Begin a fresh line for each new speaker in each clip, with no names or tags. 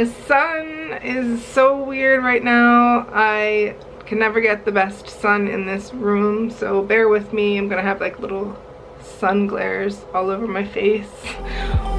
The sun is so weird right now. I can never get the best sun in this room, so bear with me. I'm gonna have like little sun glares all over my face.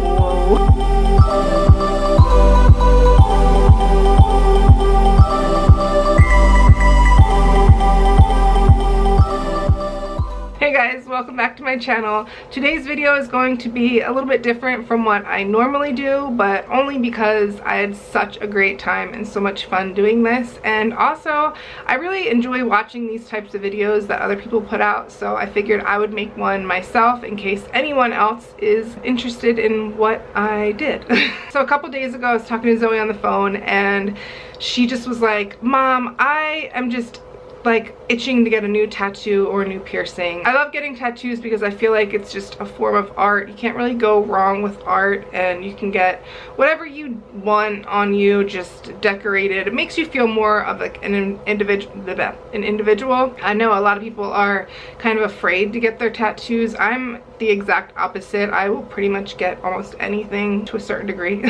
Whoa. Hey guys, welcome back to my channel. Today's video is going to be a little bit different from what I normally do, but only because I had such a great time and so much fun doing this. And also, I really enjoy watching these types of videos that other people put out, so I figured I would make one myself in case anyone else is interested in what I did. So a couple days ago, I was talking to Zoe on the phone, and she just was like, "Mom, I am just like itching to get a new tattoo or a new piercing." I love getting tattoos because I feel like it's just a form of art. You can't really go wrong with art, and you can get whatever you want on you just decorated. It makes you feel more of like an individual. I know a lot of people are kind of afraid to get their tattoos. I'm the exact opposite. I will pretty much get almost anything to a certain degree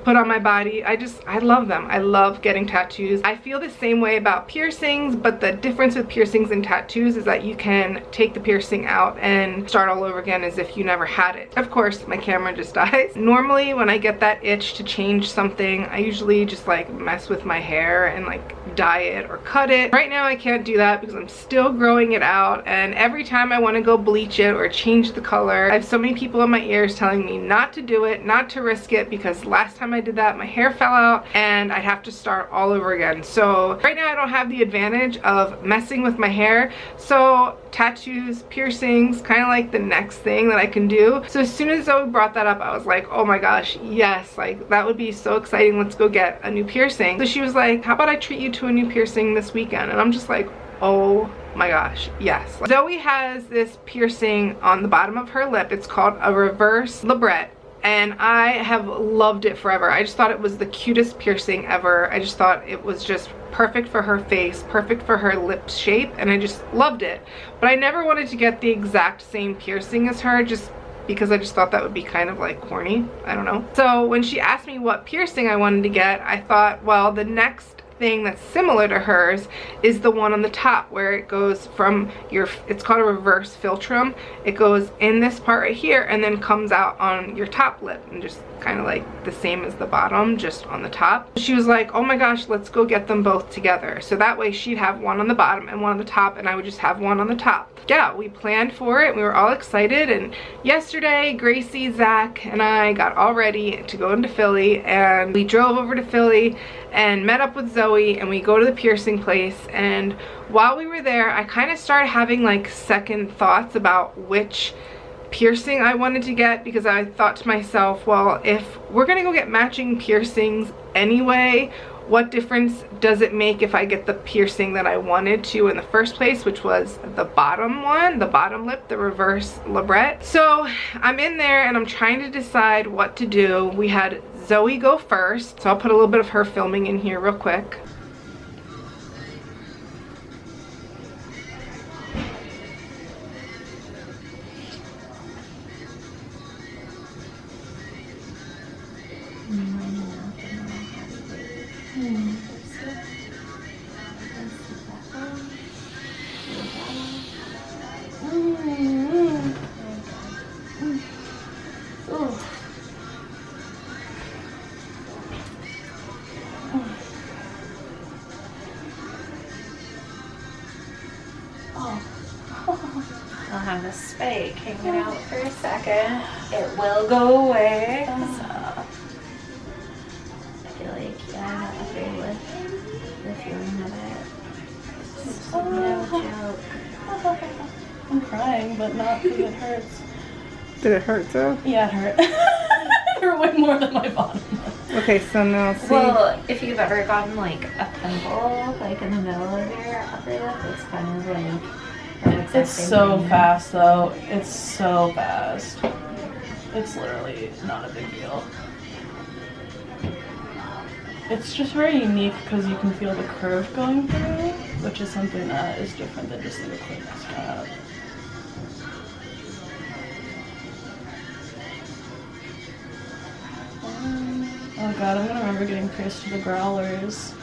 put on my body. I love them. I love getting tattoos. I feel the same way about piercings, but the difference with piercings and tattoos is that you can take the piercing out and start all over again as if you never had it. Of course, my camera just dies. Normally when I get that itch to change something, I usually just like mess with my hair and like dye it or cut it. Right now I can't do that because I'm still growing it out, and every time I want to go bleach it or change the color, I have so many people in my ears telling me not to do it, not to risk it, because last time I did that my hair fell out and I'd have to start all over again. So right now I don't have the advantage of messing with my hair, so tattoos, piercings, kind of like the next thing that I can do. So as soon as Zoe brought that up, I was like, oh my gosh, yes, like that would be so exciting. Let's go get a new piercing. So she was like, how about I treat you to a new piercing this weekend? And I'm just like, oh my gosh, yes. Zoe has this piercing on the bottom of her lip. It's called a reverse Labret, and I have loved it forever. I just thought it was the cutest piercing ever. I just thought it was just perfect for her face, perfect for her lip shape, and I just loved it. But I never wanted to get the exact same piercing as her, just because I just thought that would be kind of like corny. I don't know. So when she asked me what piercing I wanted to get, I thought, well, the next thing that's similar to hers is the one on the top, where it goes from your, it's called a reverse philtrum. It goes in this part right here and then comes out on your top lip, and just kind of like the same as the bottom, just on the top. She was like, oh my gosh, let's go get them both together. So that way she'd have one on the bottom and one on the top, and I would just have one on the top. Yeah, we planned for it. We were all excited, and yesterday Gracie, Zach, and I got all ready to go into Philly, and we drove over to Philly and met up with Zoe, and we go to the piercing place. And while we were there, I kind of started having like second thoughts about which piercing I wanted to get, because I thought to myself, well, if we're gonna go get matching piercings anyway, what difference does it make if I get the piercing that I wanted to in the first place, which was the bottom one, the bottom lip, the reverse Labret? So I'm in there and I'm trying to decide what to do. We had Zoe go first, so I'll put a little bit of her filming in here real quick.
I'll have the spike hanging out for a second. It will go away. So I feel like, yeah, I'm not afraid with the feeling of it. It's no joke.
I'm crying, but not because it hurts.
Did it hurt though?
Yeah, it hurt. It hurt way more than my bottom lip.
Okay, so now see.
Well, if you've ever gotten like a pimple like in the middle of your upper lip, it's kind of like
it's so fast though. It's so fast. It's literally not a big deal. It's just very unique because you can feel the curve going through, which is something that is different than just like a clean scab. Oh god, I'm gonna remember getting pierced to the growlers.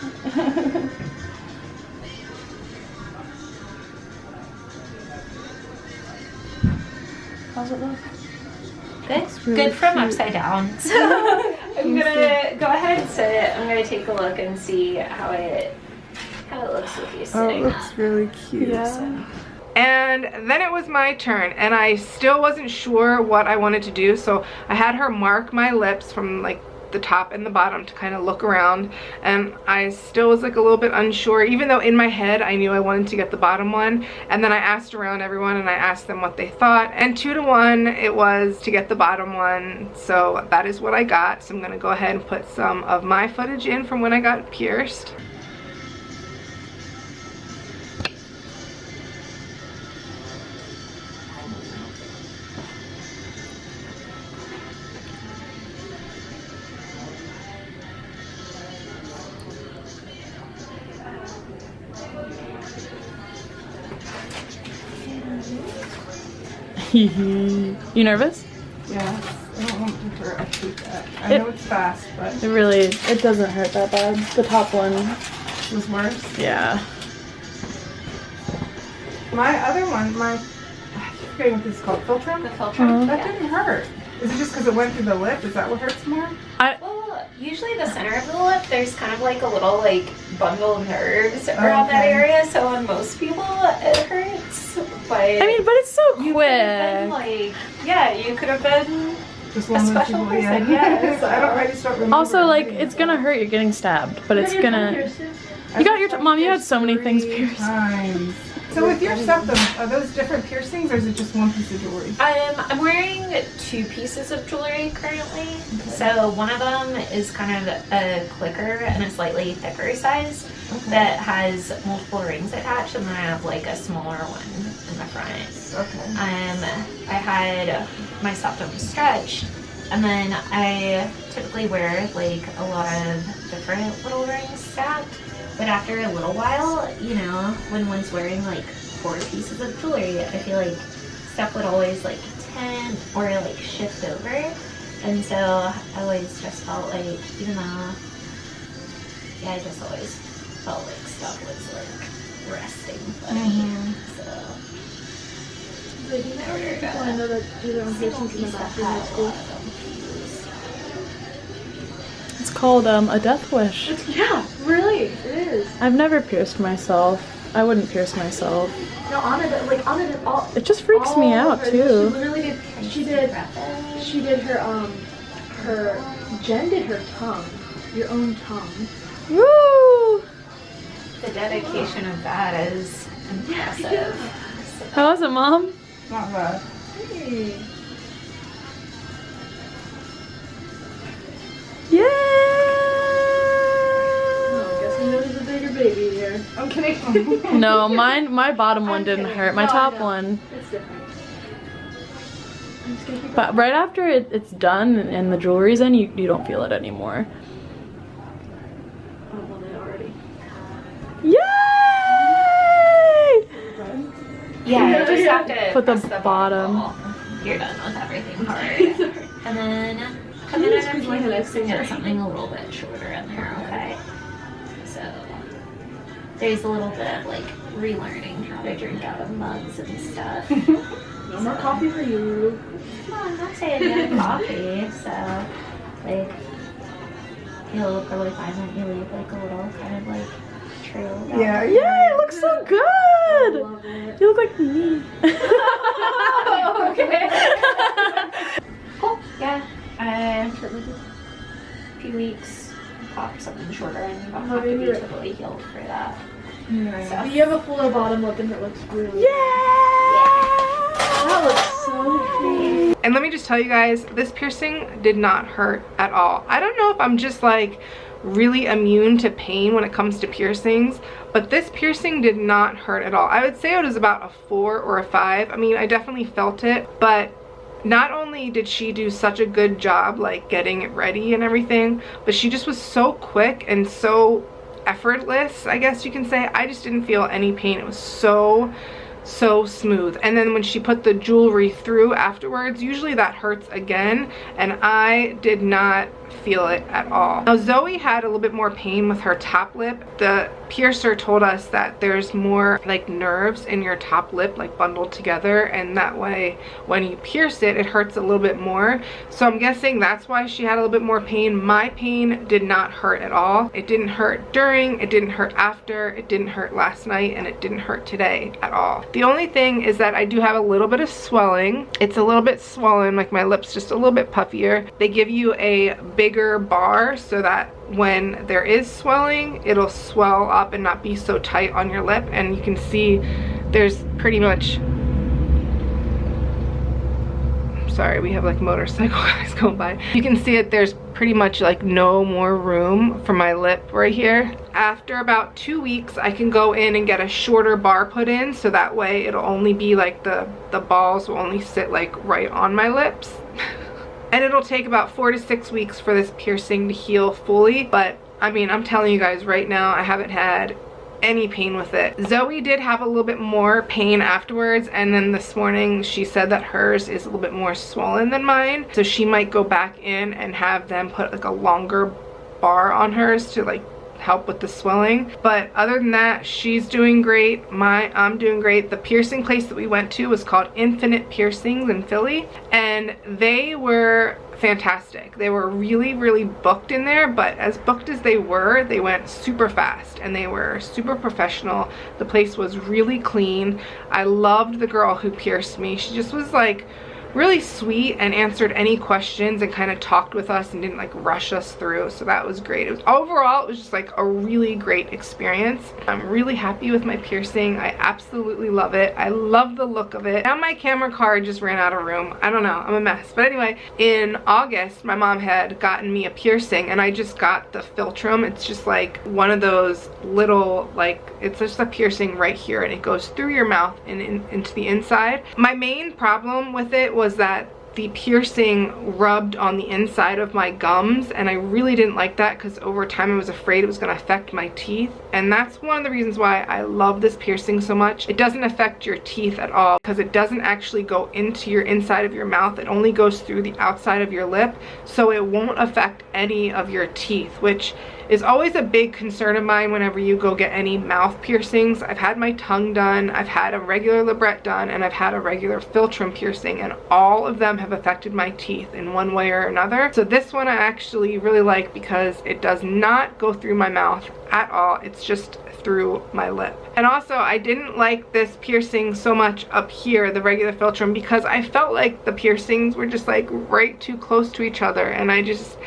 How's it look?
Good.
really
Good from
cute.
upside down. So I'm gonna go ahead and sit. I'm gonna take a look and see how it looks with you
Oh, it
sitting.
looks really cute.
Yeah.
And then it was my turn, and I still wasn't sure what I wanted to do, so I had her mark my lips from like the top and the bottom to kind of look around, and I still was like a little bit unsure, even though in my head I knew I wanted to get the bottom one. And then I asked around everyone and I asked them what they thought, and 2 to 1 it was to get the bottom one, so that is what I got. So I'm gonna go ahead and put some of my footage in from when I got pierced.
You nervous?
Yeah, I don't want to hurt. I hate that. I know it's fast, but
It doesn't hurt that bad. The top one,
it was worse.
yeah.
My other one, I forget what this is called, Filtrum?
The filter.
That
Yeah.
didn't hurt. Is it just because it went through the lip? Is that what hurts more?
Well, usually the center of the lip, there's kind of like a little like bundle of nerves around that
Okay.
area. So on most people, it hurts. But
I mean, but it's so
you could have been
quick.
like, yeah, you could have been.
Just
A
one of those
special
people, yeah.
person, yes.
I just don't remember.
Also, like,
anything.
it's gonna hurt. You're getting stabbed, but it's gonna. You got your mom. You had so many things
3
pierced.
times. So with your septum, are those different piercings or is it just one piece of jewelry?
I'm wearing 2 pieces of jewelry currently. So one of them is kind of a clicker and a slightly thicker size that has multiple rings attached, and then I have like a smaller one in the front.
Okay.
I had my septum stretched, and then I typically wear like a lot of different little rings stacked. But after a little while, you know, when one's wearing like 4 pieces of jewelry, I feel like stuff would always like tend or like shift over. And so I always just felt like, even though, yeah, I just always felt like stuff was like resting funny. So
Like, I know that do their own piercings in the bathroom at school. It's called a death wish.
Yeah, really, it is.
I've never pierced myself. I wouldn't pierce myself.
No, Anna did all.
It just freaks me
all
out
of her-
too.
She literally did. She did her Jen did her tongue, your own tongue.
Woo!
the dedication of that is impressive.
How was it, Mom?
Not bad.
Hey.
Yay!
Oh, guess who knows a bigger baby here?
I'm kidding.
No, my bottom one
I'm
didn't
kidding.
hurt. My
No, I
top
know.
one.
It's different. I'm just gonna keep
But right after it's done and the jewelry's in, you don't feel it anymore.
Oh, well, then already.
Yay!
Yeah, you just have to
Put the
press the
bottom.
ball. You're done with everything hard. And then come in a few weeks and get something a little bit shorter in there, okay? So there's a little bit of like relearning how to drink out of mugs and stuff.
No more coffee for you.
No, I'm not saying no coffee, so like you'll probably find that you leave like a little kind of like trail. down.
Yeah.
Yay! It looks so good.
Love it.
You look like me.
Okay. Cool. Yeah. A few weeks. Pop something shorter, and you don't have to be totally healed for that.
Yeah.
You have a fuller bottom lip and it looks really.
Yeah!
That looks so great.
And let me just tell you guys, this piercing did not hurt at all. I don't know if I'm just like really immune to pain when it comes to piercings, but this piercing did not hurt at all. I would say it was about a 4 or a 5. I mean, I definitely felt it, but not only did she do such a good job like getting it ready and everything, but she just was so quick and so effortless, I guess you can say. I just didn't feel any pain. It was so smooth. And then when she put the jewelry through afterwards, usually that hurts again, and I did not feel it at all. Now Zoe had a little bit more pain with her top lip. The piercer told us that there's more like nerves in your top lip like bundled together, and that way when you pierce it, it hurts a little bit more. So I'm guessing that's why she had a little bit more pain. My pain did not hurt at all. It didn't hurt during, it didn't hurt after, it didn't hurt last night, and it didn't hurt today at all. The only thing is that I do have a little bit of swelling. It's a little bit swollen, like my lips just a little bit puffier. They give you a bigger bar so that when there is swelling, it'll swell up and not be so tight on your lip. And you can see there's pretty much, sorry, we have like motorcycle guys going by. You can see that there's pretty much like no more room for my lip right here. After about 2 weeks, I can go in and get a shorter bar put in, so that way it'll only be like the balls will only sit like right on my lips. And it'll take about 4 to 6 weeks for this piercing to heal fully. But I mean, I'm telling you guys right now, I haven't had any pain with it. Zoe did have a little bit more pain afterwards, and then this morning she said that hers is a little bit more swollen than mine, so she might go back in and have them put like a longer bar on hers to like help with the swelling. But other than that, she's doing great. I'm doing great. The piercing place that we went to was called Infinite Piercings in Philly, and they were fantastic. They were really booked in there, but as booked as they were, they went super fast and they were super professional. The place was really clean. I loved the girl who pierced me. She just was like really sweet and answered any questions and kind of talked with us and didn't like rush us through, so that was great. It was overall, it was just like a really great experience. I'm really happy with my piercing. I absolutely love it. I love the look of it. Now my camera card just ran out of room. I don't know, I'm a mess. But anyway, in August my mom had gotten me a piercing, and I just got the Philtrum. It's just like one of those little, like, it's just a piercing right here, and it goes through your mouth and into the inside. My main problem with it was that the piercing rubbed on the inside of my gums, and I really didn't like that because over time I was afraid it was going to affect my teeth. And that's one of the reasons why I love this piercing so much. It doesn't affect your teeth at all because it doesn't actually go into your inside of your mouth. It only goes through the outside of your lip, so it won't affect any of your teeth, which is always a big concern of mine whenever you go get any mouth piercings. I've had my tongue done, I've had a regular Labret done, and I've had a regular Philtrum piercing, and all of them have affected my teeth in one way or another. So this one I actually really like because it does not go through my mouth at all. It's just through my lip. And also, I didn't like this piercing so much up here, the regular Philtrum, because I felt like the piercings were just like right too close to each other, and I just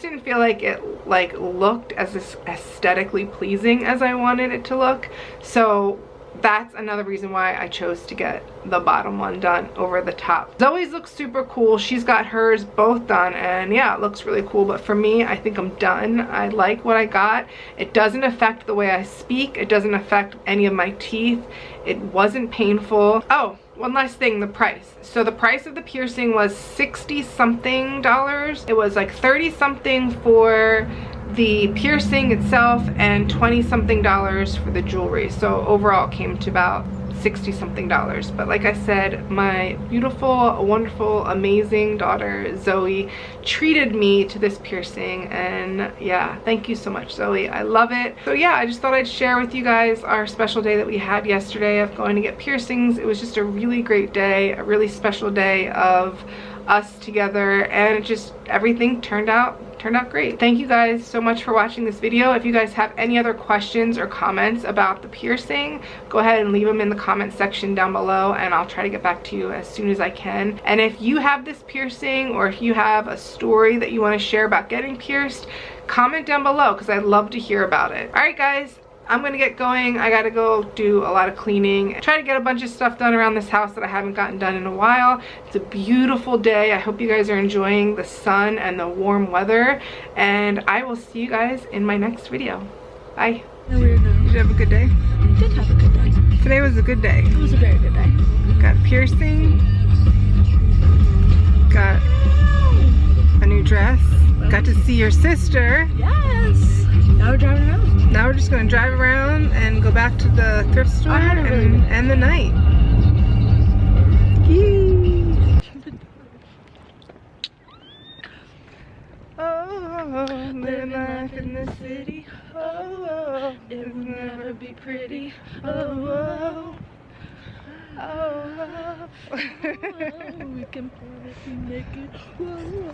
didn't feel like it like looked as aesthetically pleasing as I wanted it to look. So that's another reason why I chose to get the bottom one done over the top. Zoe's looks super cool. She's got hers both done, and yeah, it looks really cool. But for me, I think I'm done. I like what I got. It doesn't affect the way I speak. It doesn't affect any of my teeth. It wasn't painful. Oh, one last thing, the price. So the price of the piercing was $60-something. It was like $30-something for the piercing itself and $20-something for the jewelry. So overall it came to about $60-something. But like I said, my beautiful, wonderful, amazing daughter Zoe treated me to this piercing, and yeah, thank you so much, Zoe. I love it. So yeah, I just thought I'd share with you guys our special day that we had yesterday of going to get piercings. It was just a really great day, a really special day of us together, and it just, everything turned out great. Thank you guys so much for watching this video. If you guys have any other questions or comments about the piercing, go ahead and leave them in the comment section down below, and I'll try to get back to you as soon as I can. And if you have this piercing, or if you have a story that you want to share about getting pierced, comment down below because I'd love to hear about it. All right guys, I'm gonna get going. I gotta go do a lot of cleaning, try to get a bunch of stuff done around this house that I haven't gotten done in a while. It's a beautiful day. I hope you guys are enjoying the sun and the warm weather, and I will see you guys in my next video. Bye.
No, did
you have a good day?
I did have a good day.
Today was a good day.
It was a very good day.
Got piercing, got a new dress, got to see your sister.
Yes! Now we're driving around.
Now we're just gonna drive around and go back to the thrift store and end the night. Yee. Oh. life in the city. Oh, oh, it will never be pretty. Oh, oh, oh, oh.
We can party naked. Whoa.